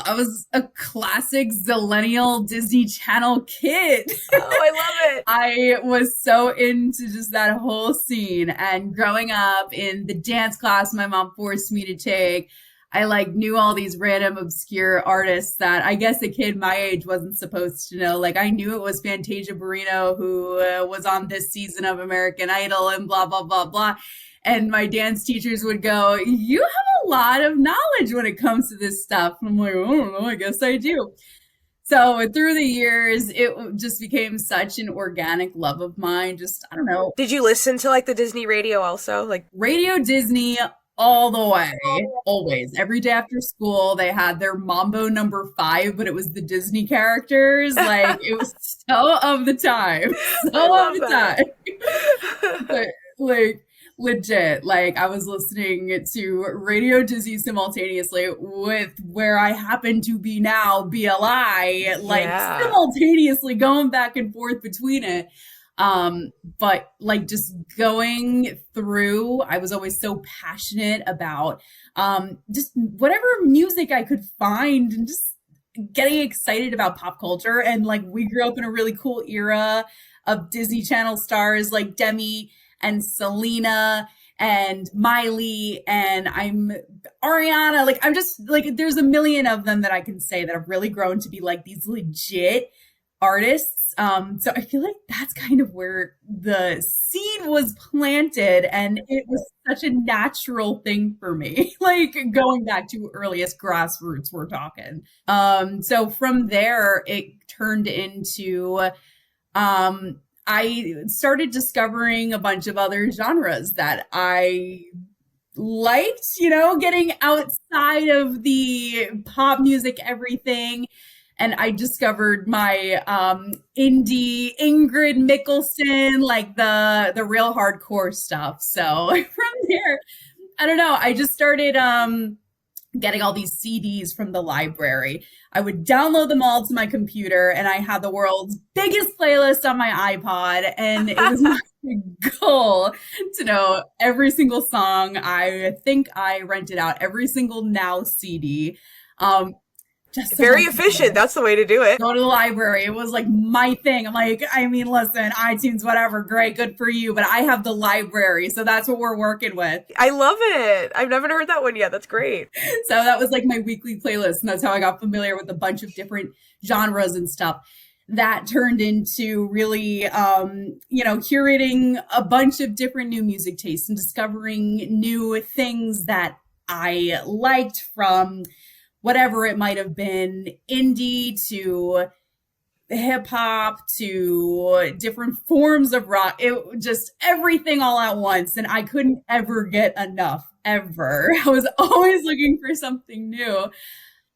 I was a classic zillennial Disney Channel kid. Oh, I love it. I was so into just that whole scene. And growing up in the dance class my mom forced me to take, I like knew all these random obscure artists that I guess a kid my age wasn't supposed to know. Like I knew it was Fantasia Barrino who was on this season of American Idol and blah blah blah blah. And my dance teachers would go, "You have a lot of knowledge when it comes to this stuff." And I'm like, "I don't know, I guess I do." So through the years, it just became such an organic love of mine. Just, I don't know, Did you listen to like the Disney radio also? Like, Radio Disney all the way, always. Every day after school, they had their Mambo number 5, but it was the Disney characters. Like, it was so of the time. I So of love the that. time. But, like, legit, like, I was listening to Radio Disney simultaneously with where I happen to be now, BLI, like, Yeah. simultaneously going back and forth between it. But like just going through, I was always so passionate about just whatever music I could find and just getting excited about pop culture. And like we grew up in a really cool era of Disney Channel stars like Demi and Selena and Miley and I'm Ariana. Like I'm just like there's a million of them that I can say that have really grown to be like these legit artists. So I feel like that's kind of where the seed was planted, and it was such a natural thing for me. Like going back to earliest grassroots, we're talking. So from there, it turned into I started discovering a bunch of other genres that I liked, you know, getting outside of the pop music, everything. And I discovered my indie Ingrid Mickleson, like the real hardcore stuff. So from there, I don't know. I just started getting all these CDs from the library. I would download them all to my computer, and I had the world's biggest playlist on my iPod. And it was my goal to know every single song. I think I rented out every single Now CD. Um, just so Very I efficient. could That's the way to do it. go to the library. It was like my thing. I'm like, I mean, listen, iTunes, whatever, great, good for you, but I have the library, so that's what we're working with. I love it. I've never heard that one yet. That's great. So that was like my weekly playlist, and that's how I got familiar with a bunch of different genres and stuff. That turned into really, you know, curating a bunch of different new music tastes and discovering new things that I liked from whatever it might have been, indie to hip hop to different forms of rock. It just everything all at once. And I couldn't ever get enough, ever. I was always looking for something new.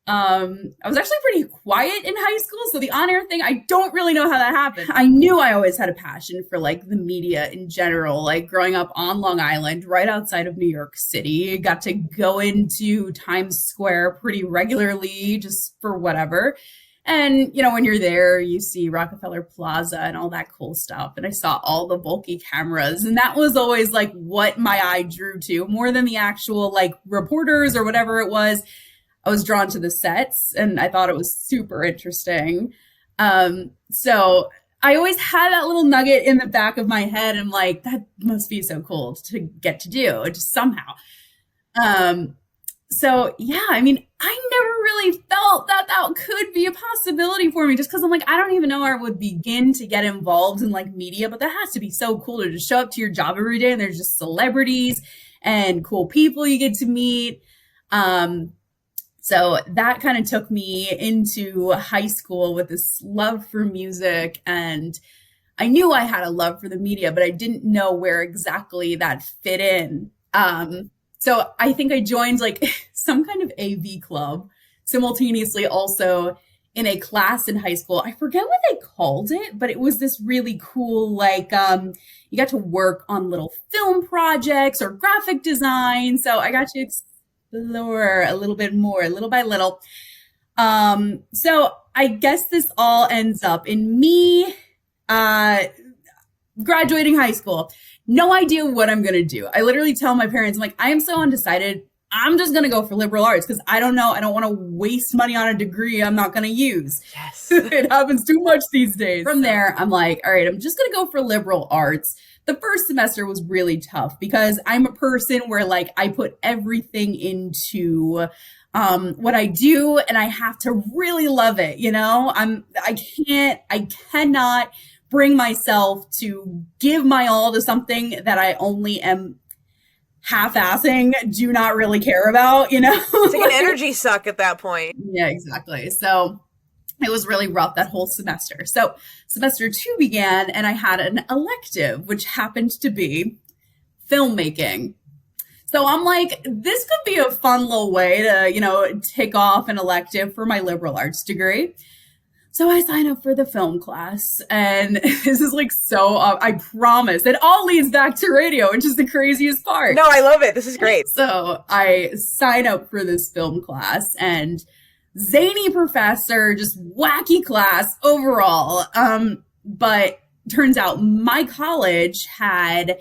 I was actually pretty quiet in high school, so the on-air thing, I don't really know how that happened. I knew I always had a passion for like the media in general, like growing up on Long Island, right outside of New York City. Got to go into Times Square pretty regularly just for whatever. And, you know, when you're there, you see Rockefeller Plaza and all that cool stuff. And I saw all the bulky cameras. And that was always like what my eye drew to more than the actual like reporters or whatever it was. I was drawn to the sets and I thought it was super interesting. So I always had that little nugget in the back of my head. And like, that must be so cool to get to do just somehow. So yeah, I mean, I never really felt that that could be a possibility for me just because I'm like, I don't even know where I would begin to get involved in like media, but that has to be so cool to just show up to your job every day and there's just celebrities and cool people you get to meet. So that kind of took me into high school with this love for music. And I knew I had a love for the media, but I didn't know where exactly that fit in. So I think I joined like some kind of AV club simultaneously also in a class in high school. I forget what they called it, but it was this really cool, like, you got to work on little film projects or graphic design. So I got to explore a little bit more, little by little. So I guess this all ends up in me graduating high school. No idea what I'm going to do. I literally tell my parents, I'm like, I am so undecided. I'm just going to go for liberal arts because I don't know. I don't want to waste money on a degree I'm not going to use. Yes. It happens too much these days. From there, I'm like, all right, I'm just going to go for liberal arts. The first semester was really tough because I'm a person where like I put everything into what I do and I have to really love it. You know, I cannot bring myself to give my all to something that I only am half-assing, do not really care about, you know? It's like an energy suck at that point. Yeah, exactly. So it was really rough that whole semester. So semester 2 began and I had an elective, which happened to be filmmaking. So I'm like, this could be a fun little way to, you know, take off an elective for my liberal arts degree. So I sign up for the film class, and this is like so, I promise it all leads back to radio, which is the craziest part. No, I love it. This is great. So I sign up for this film class, and zany professor, just wacky class overall. But turns out my college had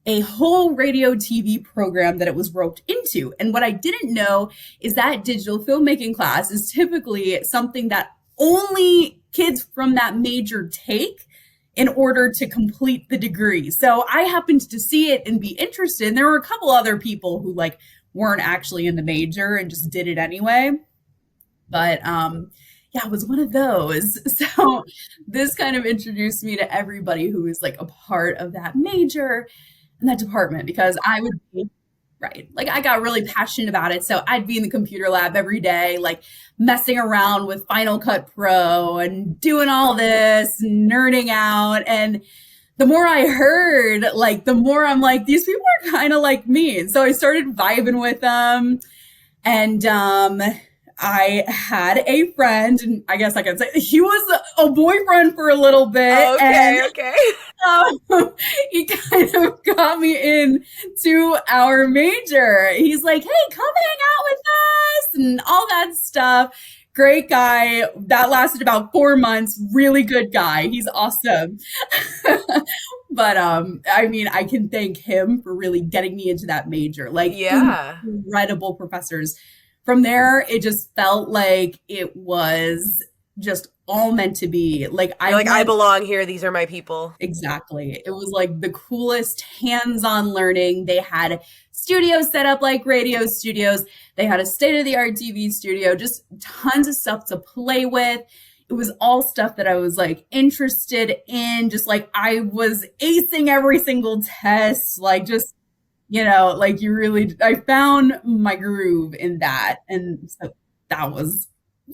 a whole radio TV program that it was roped into. And what I didn't know is that digital filmmaking class is typically something that only kids from that major take in order to complete the degree. So I happened to see it and be interested. And there were a couple other people who like weren't actually in the major and just did it anyway. But yeah, it was one of those. So this kind of introduced me to everybody who was like a part of that major and that department, because I would be right. Like I got really passionate about it. So I'd be in the computer lab every day, like messing around with Final Cut Pro and doing all this, nerding out. And the more I heard, like, the more I'm like, these people are kind of like me. And so I started vibing with them. And I had a friend, and I guess I can say he was a boyfriend for a little bit. Okay, and, okay. He kind of got me in to our major. He's like, hey, come hang out with us and all that stuff. Great guy. That lasted about 4 months. Really good guy. He's awesome. But I mean, I can thank him for really getting me into that major. Like, Yeah. incredible professors. From there, it just felt like it was just all meant to be. Like I belong here. These are my people. Exactly. It was like the coolest hands-on learning. They had studios set up like radio studios. They had a state-of-the-art TV studio, just tons of stuff to play with. It was all stuff that I was like interested in. Just like I was acing every single test, like just, you know, like I found my groove in that. And so that was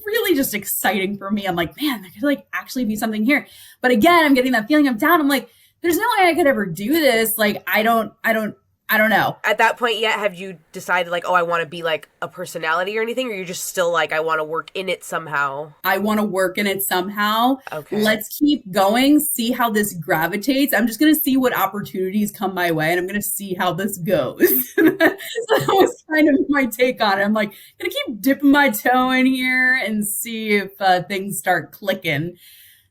really just exciting for me. I'm like, man, there could like actually be something here. But again, I'm getting that feeling of doubt. I'm like, there's no way I could ever do this. Like, I don't know. At that point yet, have you decided like, oh, I want to be like a personality or anything? Or you're just still like, I want to work in it somehow? I want to work in it somehow. Okay. Let's keep going, see how this gravitates. I'm just going to see what opportunities come my way, and I'm going to see how this goes. So that was kind of my take on it. I'm like, going to keep dipping my toe in here and see if things start clicking.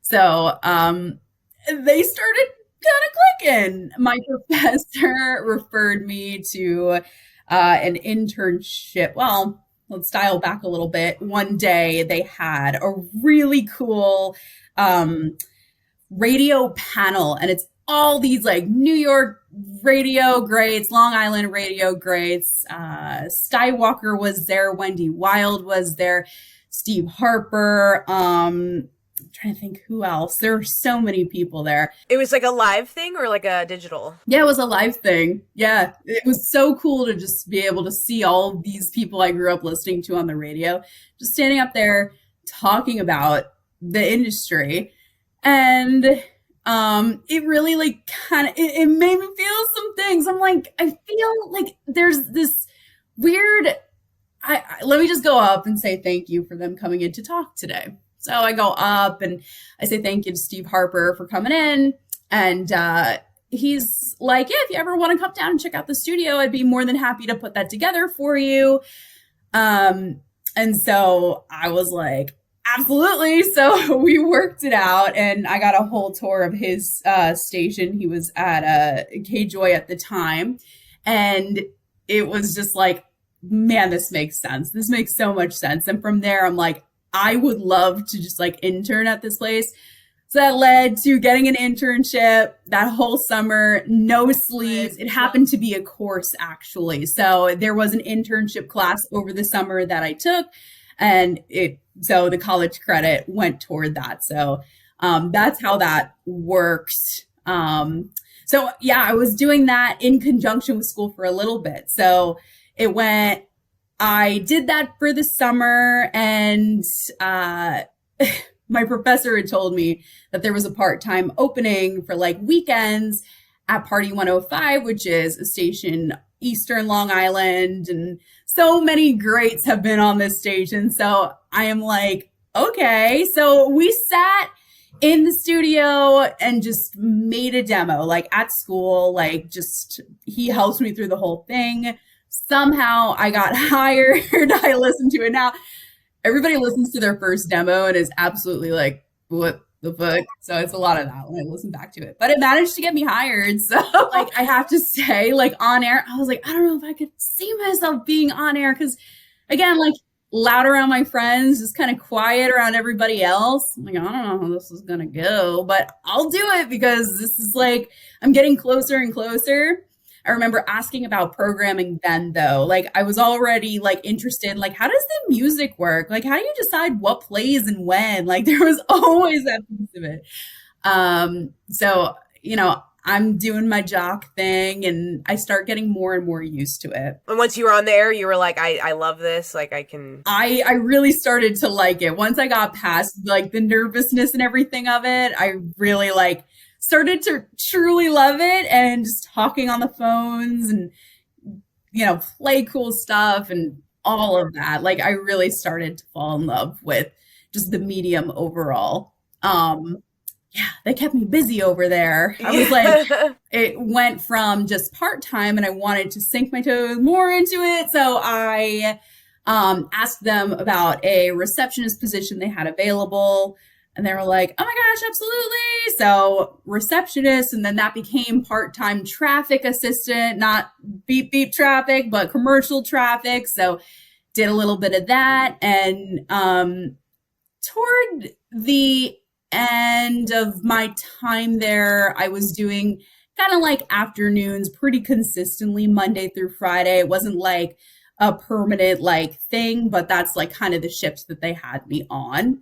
So they started kind of clicking. My professor referred me to an internship. Well, let's dial back a little bit. One day they had a really cool radio panel, and it's all these like New York radio greats, Long Island radio greats. Skywalker was there, Wendy Wild was there, Steve Harper. I'm trying to think who else. There were so many people there. It was like a live thing or like a digital? Yeah, it was a live thing. Yeah, it was so cool to just be able to see all of these people I grew up listening to on the radio, just standing up there talking about the industry. And it really like kind of, it made me feel some things. I'm like, I feel like there's this weird, let me just go up and say thank you for them coming in to talk today. So I go up and I say thank you to Steve Harper for coming in. And he's like, yeah, if you ever want to come down and check out the studio, I'd be more than happy to put that together for you. And so I was like, absolutely. So we worked it out, and I got a whole tour of his station. He was at K-Joy at the time. And it was just like, man, this makes sense. This makes so much sense. And from there, I'm like, I would love to just like intern at this place. So that led to getting an internship that whole summer, no sleeves. It happened to be a course actually. So there was an internship class over the summer that I took, and so the college credit went toward that. So that's how that works. So yeah, I was doing that in conjunction with school for a little bit. So it went, I did that for the summer, and my professor had told me that there was a part-time opening for like weekends at Party 105, which is a station Eastern Long Island. And so many greats have been on this station. So I am like, okay. So we sat in the studio and just made a demo, like at school, like just he helped me through the whole thing. Somehow I got hired. I listened to it now. Everybody listens to their first demo and is absolutely like, what the fuck? So it's a lot of that when I listen back to it. But it managed to get me hired. So like I have to say, like on air, I was like, I don't know if I could see myself being on air because again, like loud around my friends, just kind of quiet around everybody else. I'm like, I don't know how this is gonna go, but I'll do it because this is like I'm getting closer and closer. I remember asking about programming then though. Like I was already like interested, like how does the music work? Like how do you decide what plays and when? Like there was always that piece of it. So, I'm doing my jock thing and I start getting more and more used to it. And once you were on the air, you were like, I love this. Like I really started to like it. Once I got past like the nervousness and everything of it, I really like started to truly love it, and just talking on the phones and, play cool stuff and all of that. Like I really started to fall in love with just the medium overall. Yeah, they kept me busy over there. I was like, it went from just part-time and I wanted to sink my toes more into it. So I asked them about a receptionist position they had available. And they were like, oh my gosh, absolutely. So receptionist, and then that became part-time traffic assistant, not beep, beep traffic, but commercial traffic. So did a little bit of that. And toward the end of my time there, I was doing kind of like afternoons pretty consistently, Monday through Friday. It wasn't like a permanent like thing, but that's like kind of the shift that they had me on.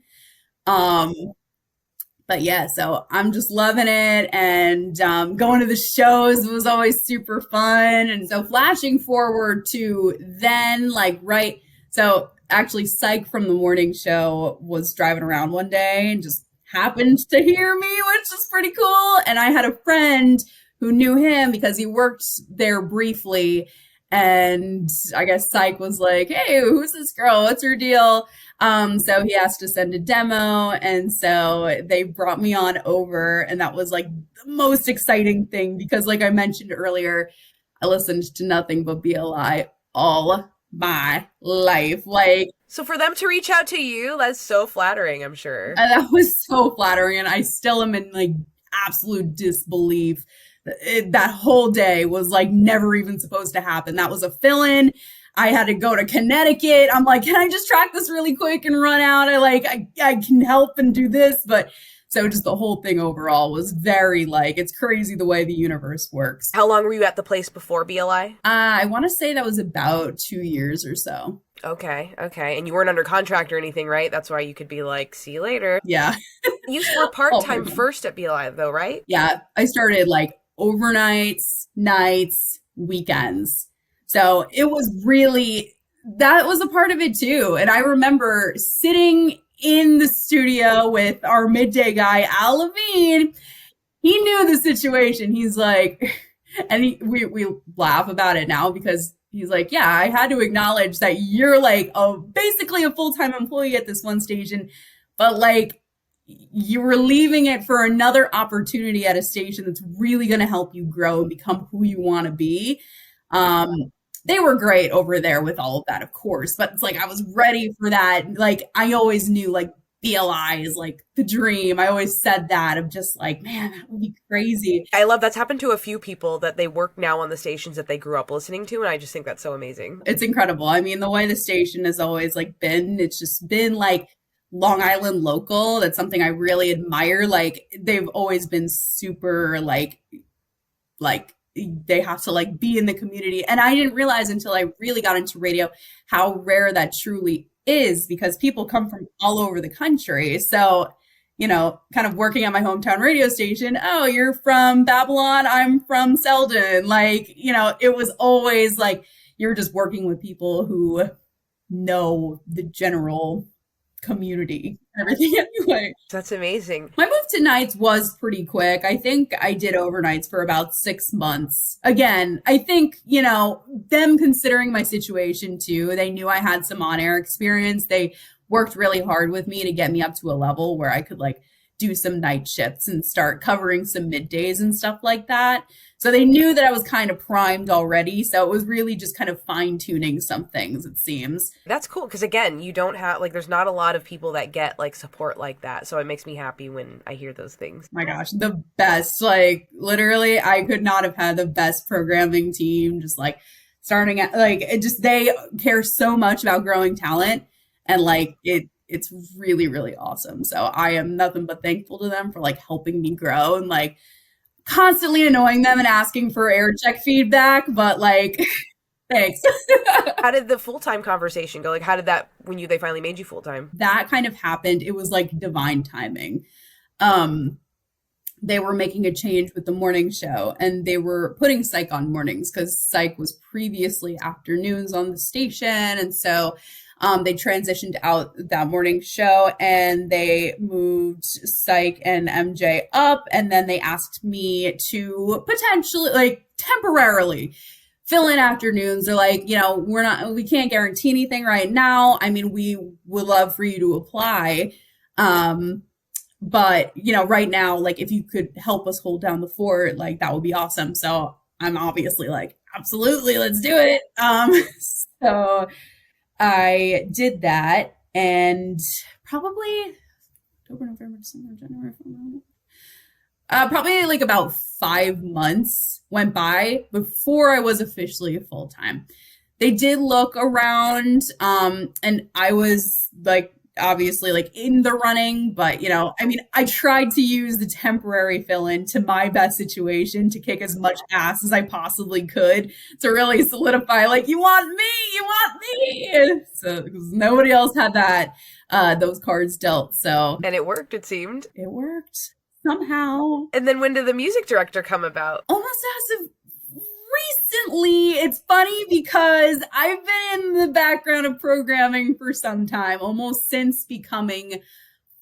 But yeah, so I'm just loving it, and going to the shows was always super fun. And so flashing forward to then, like, right, so actually Psych from the morning show was driving around one day and just happened to hear me, which is pretty cool. And I had a friend who knew him because he worked there briefly. And I guess Psych was like, hey, who's this girl? What's her deal? So he asked to send a demo. And so they brought me on over. And that was like the most exciting thing because, like I mentioned earlier, I listened to nothing but BLI all my life. Like, so for them to reach out to you, that's so flattering, I'm sure. And that was so flattering. And I still am in like absolute disbelief. That whole day was like never even supposed to happen. That was a fill-in. I had to go to Connecticut. I'm like, can I just track this really quick and run out? I can help and do this. But so just the whole thing overall was very like, it's crazy the way the universe works. How long were you at the place before BLI? I want to say that was about 2 years or so. Okay. And you weren't under contract or anything, right? That's why you could be like, see you later. Yeah. You were part-time first at BLI though, right? Yeah. I started like overnights, nights, weekends. So it was really, that was a part of it too. And I remember sitting in the studio with our midday guy, Al Levine. He knew the situation. He's like, and we laugh about it now because he's like, yeah, I had to acknowledge that you're like basically a full-time employee at this one station, but like you were leaving it for another opportunity at a station that's really going to help you grow and become who you want to be. They were great over there with all of that, of course, but it's like I was ready for that. Like I always knew like BLI is like the dream. I always said that of just like, man, that would be crazy. I love that's happened to a few people that they work now on the stations that they grew up listening to, and I just think that's so amazing. It's incredible. I mean, the way the station has always like been, it's just been like Long Island local. That's something I really admire. Like they've always been super like they have to like be in the community. And I didn't realize until I really got into radio how rare that truly is because people come from all over the country. So, kind of working at my hometown radio station, oh, you're from Babylon, I'm from Selden. Like, it was always like you're just working with people who know the general community and everything anyway. That's amazing. My move to nights was pretty quick. I think I did overnights for about 6 months. Again, I think, them considering my situation too, they knew I had some on-air experience. They worked really hard with me to get me up to a level where I could like do some night shifts and start covering some middays and stuff like that. So they knew that I was kind of primed already. So it was really just kind of fine tuning some things, it seems. That's cool because again, you don't have like there's not a lot of people that get like support like that. So it makes me happy when I hear those things. My gosh, the best. Like literally, I could not have had the best programming team. Just like starting at like it just they care so much about growing talent and like it's really, really awesome. So I am nothing but thankful to them for like helping me grow and like constantly annoying them and asking for air check feedback, but like thanks. How did the full-time conversation go? Like how did that when they finally made you full-time? That kind of happened. It was like divine timing. They were making a change with the morning show and they were putting psych on mornings because psych was previously afternoons on the station. And so they transitioned out that morning show and they moved Psych and MJ up. And then they asked me to potentially, like temporarily, fill in afternoons. They're like, we can't guarantee anything right now. I mean, we would love for you to apply. But, right now, like if you could help us hold down the fort, like that would be awesome. So I'm obviously like, absolutely, let's do it. So I did that and probably October, November, December, January, probably like about 5 months went by before I was officially full time. They did look around, and I was like, obviously like in the running, but I tried to use the temporary fill-in to my best situation to kick as much ass as I possibly could to really solidify like you want me. So because nobody else had that those cards dealt. So and it worked, it seemed. It worked somehow. And then when did the music director come about? Almost as of recently. It's funny because I've been in the background of programming for some time, almost since becoming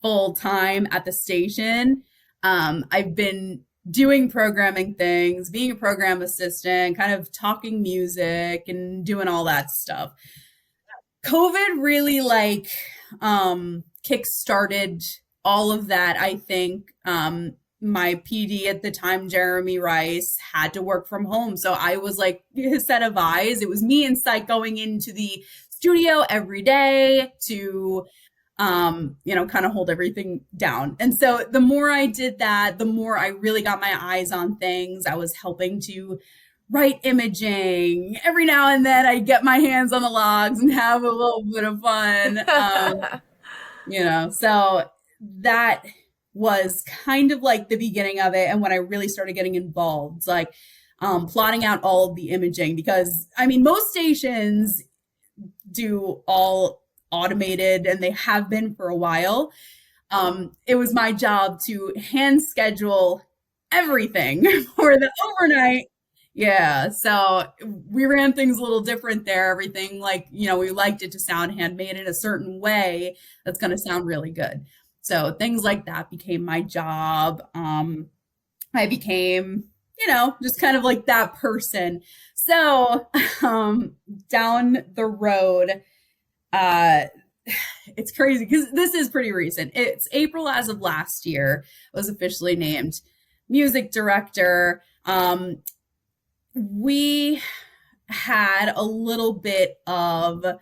full-time at the station. I've been doing programming things, being a program assistant, kind of talking music and doing all that stuff. COVID really like kick-started all of that, I think. My PD at the time, Jeremy Rice, had to work from home. So I was like his set of eyes. It was me and Psych going into the studio every day to, kind of hold everything down. And so the more I did that, the more I really got my eyes on things. I was helping to write imaging. Every now and then I get my hands on the logs and have a little bit of fun. So that was kind of like the beginning of it. And when I really started getting involved, like plotting out all of the imaging, because most stations do all automated and they have been for a while. It was my job to hand schedule everything for the overnight. Yeah. So we ran things a little different there. Everything we liked it to sound handmade in a certain way that's going to sound really good. So things like that became my job. I became, just kind of like that person. So down the road, it's crazy because this is pretty recent. It's April as of last year. I was officially named music director. We had a little bit of a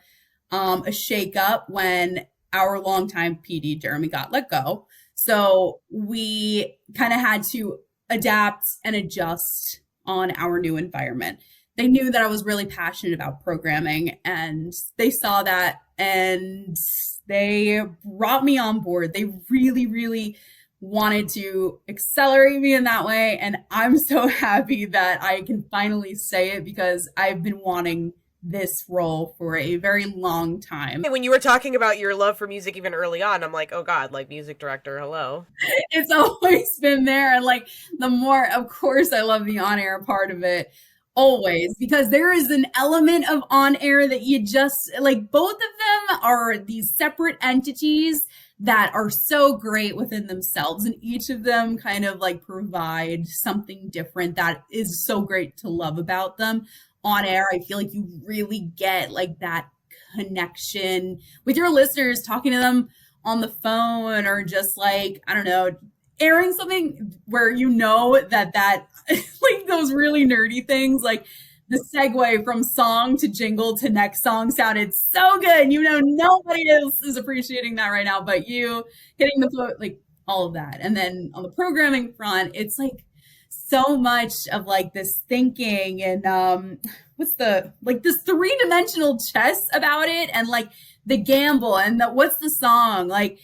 shakeup when our longtime PD, Jeremy, got let go. So we kind of had to adapt and adjust on our new environment. They knew that I was really passionate about programming and they saw that and they brought me on board. They really, really wanted to accelerate me in that way. And I'm so happy that I can finally say it because I've been wanting this role for a very long time. When you were talking about your love for music even early on, I'm like, oh God, like music director, hello. It's always been there. And like the more, of course, I love the on air part of it. Always, because there is an element of on air that you just like, both of them are these separate entities that are so great within themselves, and each of them kind of like provide something different that is so great to love about them. On air, I feel like you really get like that connection with your listeners, talking to them on the phone or just like, I don't know, airing something where you know that like those really nerdy things, like the segue from song to jingle to next song sounded so good. You know, nobody else is appreciating that right now, but you hitting the float, like all of that. And then on the programming front, it's like so much of like this thinking and what's the like this three-dimensional chess about it, and like the gamble and the what's the song, like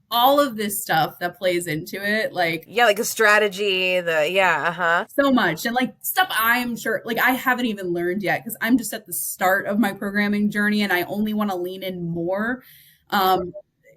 all of this stuff that plays into it, like yeah, like a strategy, so much, and like stuff I'm sure like I haven't even learned yet because I'm just at the start of my programming journey and I only want to lean in more.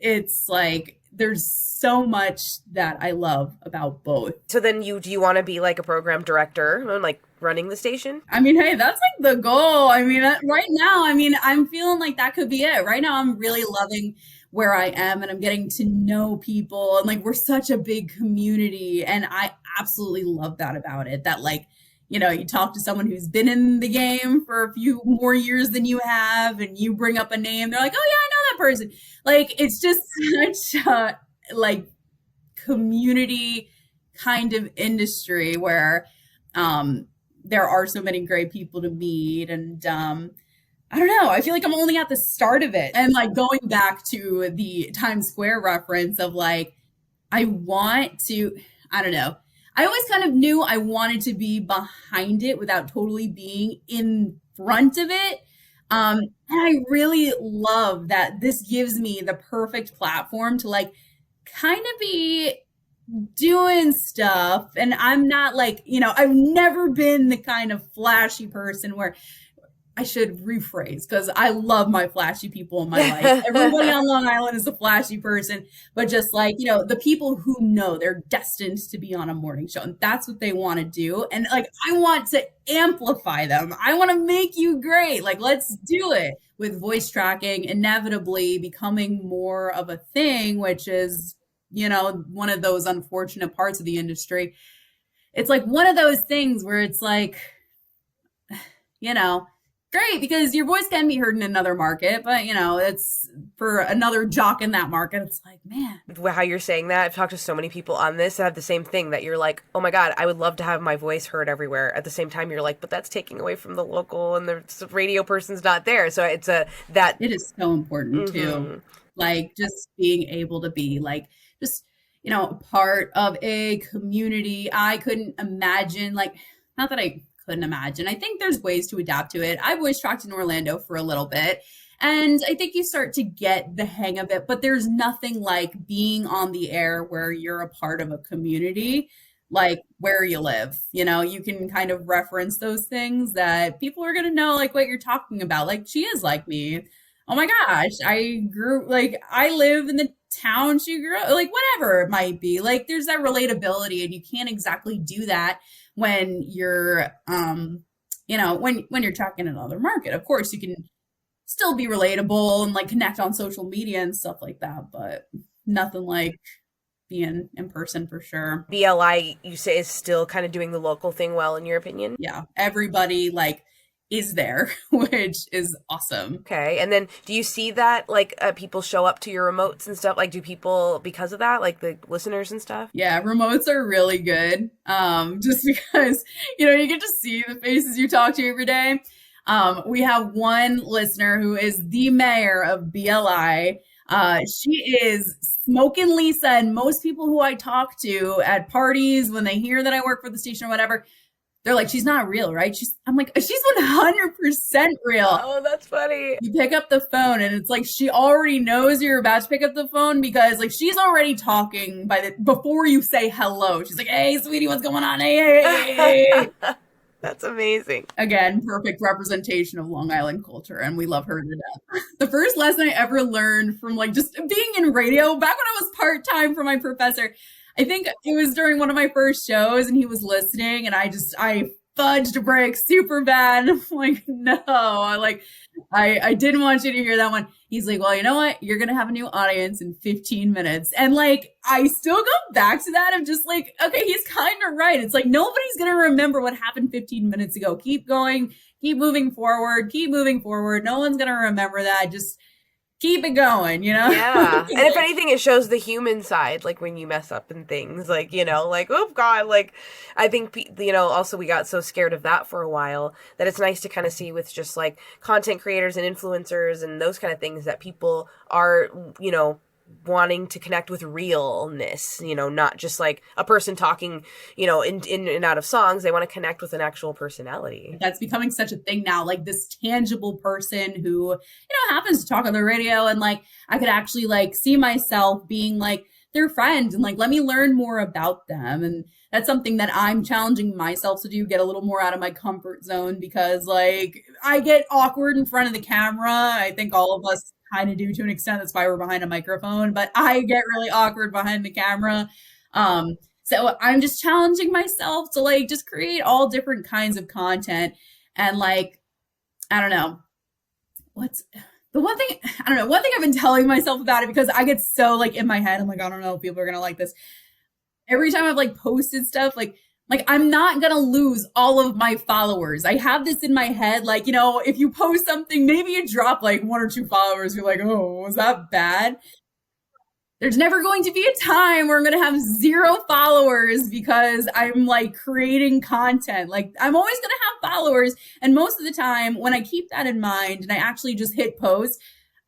It's like there's so much that I love about both. So then do you want to be like a program director and like running the station? I mean, hey, that's like the goal. I mean, right now, I mean, I'm feeling like that could be it. Right now, I'm really loving where I am and I'm getting to know people, and like we're such a big community, and I absolutely love that about it. That like, you know, you talk to someone who's been in the game for a few more years than you have, and you bring up a name, they're like, oh yeah, I know that person. Like, it's just such a like community kind of industry where there are so many great people to meet, and I don't know, I feel like I'm only at the start of it. And like going back to the Times Square reference of like, I want to, I don't know, I always kind of knew I wanted to be behind it without totally being in front of it. And I really love that this gives me the perfect platform to like kind of be doing stuff. And I'm not like, you know, I've never been the kind of flashy person where I should rephrase because I love my flashy people in my life. Everybody on Long Island is a flashy person, but just like, you know, the people who know they're destined to be on a morning show and that's what they want to do. And like, I want to amplify them. I want to make you great. Like, let's do it. With voice tracking inevitably becoming more of a thing, which is, you know, one of those unfortunate parts of the industry. It's like one of those things where it's like, you know, great, because your voice can be heard in another market, but you know, it's for another jock in that market. It's like, man. How you're saying that, I've talked to so many people on this that have the same thing, that you're like, oh my God, I would love to have my voice heard everywhere. At the same time, you're like, but that's taking away from the local and the radio person's not there. So it's that it is so important too. Like just being able to be like, just, you know, a part of a community. I couldn't imagine, like, not that I couldn't imagine. I think there's ways to adapt to it. I voice tracked in Orlando for a little bit, and I think you start to get the hang of it, but there's nothing like being on the air where you're a part of a community, like where you live. You know, you can kind of reference those things that people are going to know, like what you're talking about. Like, she is like me. Oh my gosh, I live in the town she grew up, like whatever it might be. Like there's that relatability, and you can't exactly do that when you're you know, when you're tracking another market. Of course you can still be relatable and like connect on social media and stuff like that, but nothing like being in person for sure. BLI, you say, is still kind of doing the local thing well, in your opinion? Yeah, everybody like is there, which is awesome. Okay. And then do you see that like people show up to your remotes and stuff? Like, do people, because of that, like the listeners and stuff? Yeah, remotes are really good. Just because, you know, you get to see the faces you talk to every day. We have one listener who is the mayor of BLI. She is smoking Lisa, and most people who I talk to at parties when they hear that I work for the station or whatever, they're like, she's not real, right? I'm like, she's 100% real. Oh, that's funny. You pick up the phone and it's like she already knows you're about to pick up the phone because like she's already talking before you say hello. She's like, "Hey, sweetie, what's going on? Hey, hey, hey, hey." That's amazing. Again, perfect representation of Long Island culture, and we love her to death. The first lesson I ever learned from like just being in radio back when I was part-time for my professor, I think it was during one of my first shows and he was listening and I fudged a break super bad. I'm like, no, I didn't want you to hear that one. He's like, well, you know what? You're going to have a new audience in 15 minutes. And like, I still go back to that of just like, okay, he's kind of right. It's like, nobody's going to remember what happened 15 minutes ago. Keep going, keep moving forward, keep moving forward. No one's going to remember that. Just keep it going, you know? Yeah. And if anything, it shows the human side, like when you mess up and things, like, you know, like, oh, God, like, I think, you know, also we got so scared of that for a while that it's nice to kind of see with just like content creators and influencers and those kind of things that people are, you know, wanting to connect with realness, you know, not just like a person talking, you know, in and out of songs. They want to connect with an actual personality. That's becoming such a thing now, like this tangible person who, you know, happens to talk on the radio and like I could actually like see myself being like their friend and like let me learn more about them. And that's something that I'm challenging myself to do, get a little more out of my comfort zone because like I get awkward in front of the camera. I think all of us kind of do to an extent. That's why we're behind a microphone, but I get really awkward behind the camera. So I'm just challenging myself to like just create all different kinds of content and like, I don't know, what's the one thing, I don't know, one thing I've been telling myself about it because I get so like in my head, I'm like, I don't know if people are going to like this. Every time I've like posted stuff, like I'm not going to lose all of my followers. I have this in my head. Like, you know, if you post something, maybe you drop like 1 or 2 followers. You're like, oh, was that bad? There's never going to be a time where I'm going to have 0 followers because I'm like creating content. Like I'm always going to have followers. And most of the time when I keep that in mind and I actually just hit post,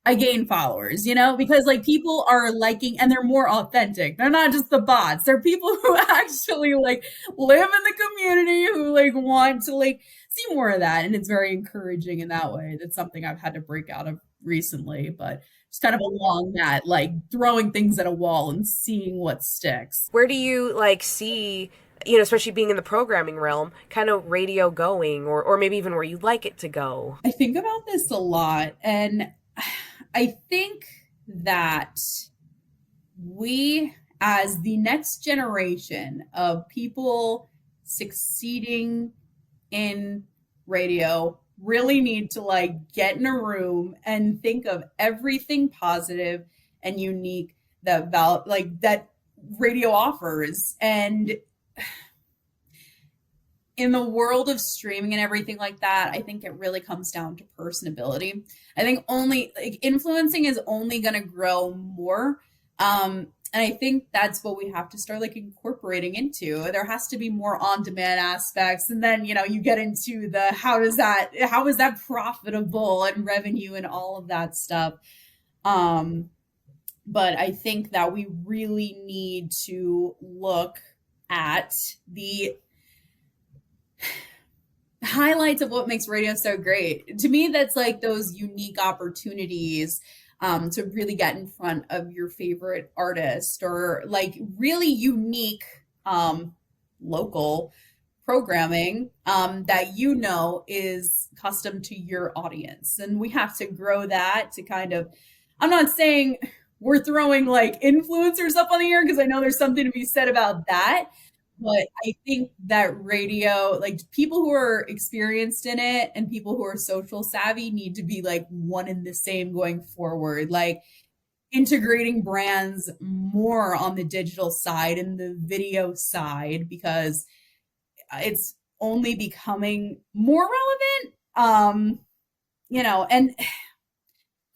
I gain followers, you know, because like people are liking and they're more authentic. They're not just the bots. They're people who actually like live in the community who like want to like see more of that. And it's very encouraging in that way. That's something I've had to break out of recently, but just kind of along that, like throwing things at a wall and seeing what sticks. Where do you like see, you know, especially being in the programming realm, kind of radio going or maybe even where you'd like it to go? I think about this a lot and I think that we, as the next generation of people succeeding in radio, really need to like get in a room and think of everything positive and unique that radio offers. And in the world of streaming and everything like that, I think it really comes down to personability. I think only like influencing is only going to grow more. And I think that's what we have to start like incorporating into. There has to be more on-demand aspects. And then, you know, you get into the how is that profitable and revenue and all of that stuff. But I think that we really need to look at the highlights of what makes radio so great. To me, that's like those unique opportunities to really get in front of your favorite artist or like really unique local programming that you know is custom to your audience. And we have to grow that to kind of, I'm not saying we're throwing like influencers up on the air because I know there's something to be said about that. But I think that radio, like people who are experienced in it and people who are social savvy need to be like one and the same going forward, like integrating brands more on the digital side and the video side because it's only becoming more relevant. You know, and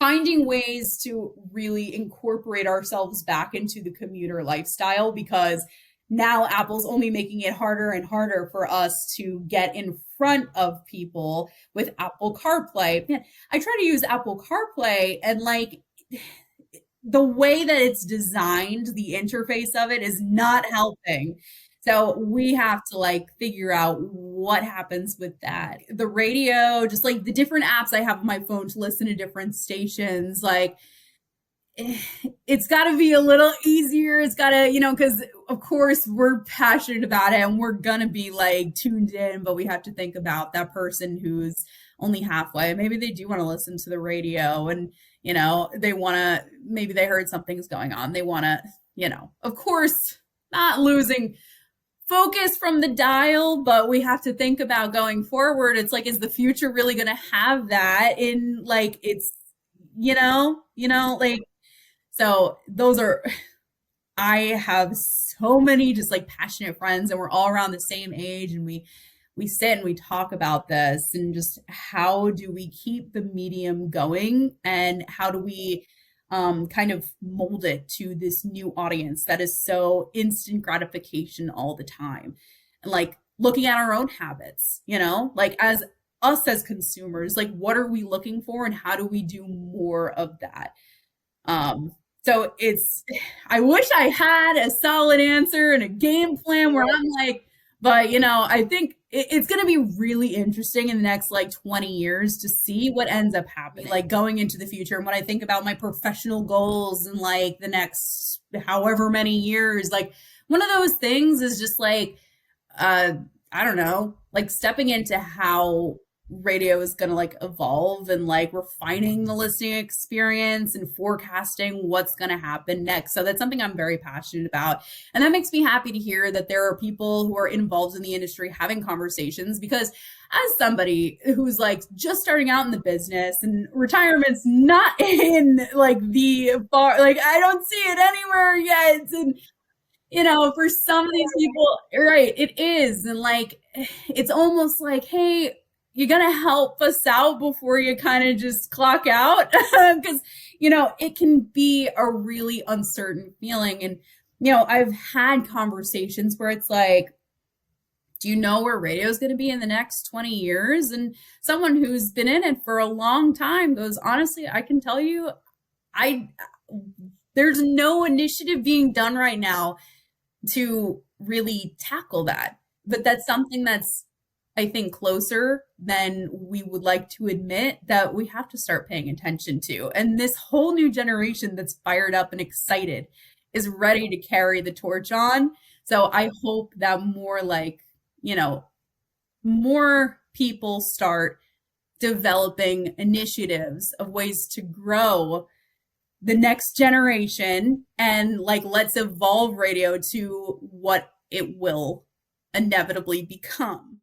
finding ways to really incorporate ourselves back into the commuter lifestyle because now Apple's only making it harder and harder for us to get in front of people with Apple CarPlay. Man, I try to use Apple CarPlay and like the way that it's designed, the interface of it is not helping. So we have to like figure out what happens with that. The radio, just like the different apps I have on my phone to listen to different stations, like it's got to be a little easier. It's got to, because of course we're passionate about it and we're going to be like tuned in, but we have to think about that person who's only halfway. Maybe they do want to listen to the radio and, they want to, maybe they heard something's going on. They want to, of course, not losing focus from the dial, but we have to think about going forward. It's like, is the future really going to have that in like, it's, like, so those are, I have so many just like passionate friends and we're all around the same age and we sit and we talk about this and just how do we keep the medium going and how do we kind of mold it to this new audience that is so instant gratification all the time. And like looking at our own habits, like as us as consumers, like what are we looking for and how do we do more of that? So I wish I had a solid answer and a game plan where I'm like, but I think it's going to be really interesting in the next like 20 years to see what ends up happening, like going into the future. And when I think about my professional goals in like the next however many years, like one of those things is just like, I don't know, like stepping into how radio is going to like evolve and like refining the listening experience and forecasting what's going to happen next. So that's something I'm very passionate about. And that makes me happy to hear that there are people who are involved in the industry having conversations, because as somebody who's like just starting out in the business and retirement's not in like the bar, like I don't see it anywhere yet. And for some of these people, right, it is. And like, it's almost like, hey, you're going to help us out before you kind of just clock out. Because, it can be a really uncertain feeling. And, I've had conversations where it's like, do you know where radio is going to be in the next 20 years? And someone who's been in it for a long time goes, honestly, I can tell you, there's no initiative being done right now to really tackle that. But that's something that's, I think, closer than we would like to admit that we have to start paying attention to. And this whole new generation that's fired up and excited is ready to carry the torch on. So I hope that more like, more people start developing initiatives of ways to grow the next generation and like, let's evolve radio to what it will inevitably become.